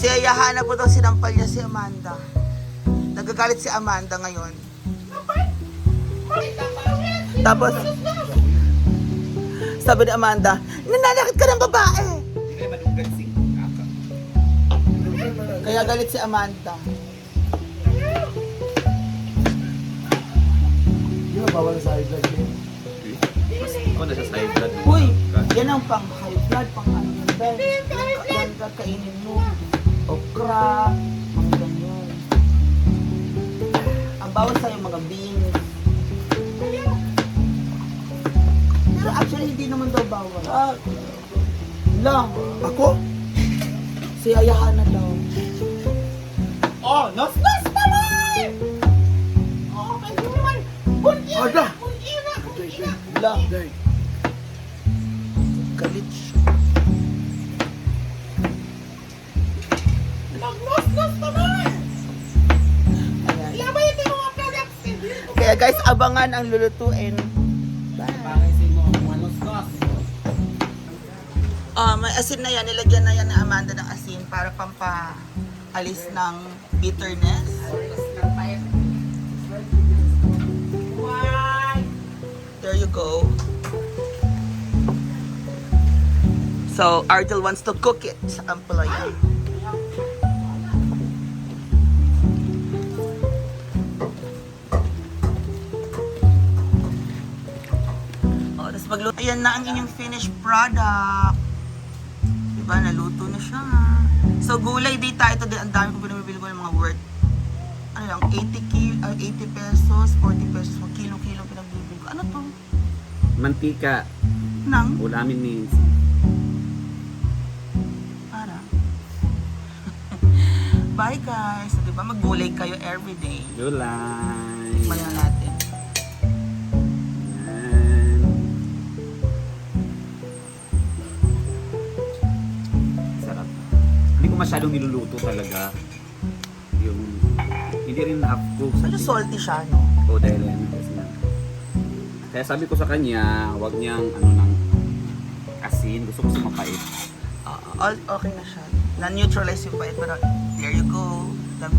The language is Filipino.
Si Ayahana po daw sinampal niya si Amanda. Nagagalit si Amanda ngayon. Tapos, sabi ni Amanda, nananakit ka ng babae. Hindi kayo madugad si Kaka. Kaya galit si Amanda. Di ba bawal sa high blood yun? Mas ikaw na sa side blood. Uy, yan ang pang high blood, pang ano yun, Ben. Yan kakainin mo. Okra, mga ganyan. Ang bawal sa'yo mga beans. Pero actually, hindi naman daw bawal. Lang. Ako? Si Ayahana daw. Oh, nos-nos naman! Oh, may naman! Kunira! Ada! Kunira! Kunira! Lang. Day. Galit siya. Nos-nos naman! Ayan. Labay ito yung mga products! Kaya guys, abangan ang lulutuin. Pangisi mo, mga nos-nos. May asin na yan. Nilagyan na yan ni Amanda ng asin para pampaalis ng bitterness. Why? There you go. So, Ardel wants to cook it sa ampalaya. Oh, tapos magluto. Ayan na ang inyong finished product. Diba, naluto na siya. So, gulay data. Ito din, ang dami ko pinamibili ko ng mga worth. Ano lang, 80 pesos, 40 pesos, kilo-kilo pinagbibili ko. Ano to? Mantika. Nang? Ulamin means. Para. Bye guys. So, diba, maggulay kayo everyday. July. Tikman na natin. Yan. Sarap. Hindi ko masyadong niluluto talaga. Yung hindi rin half cook. Medyo salty siya, no? O dahil yan. Kaya sabi ko sa kanya, wag niyang ano ng asin. Gusto ko sa mapait. Okay na siya. Na-neutralize yung pait, pero there you go. Dami.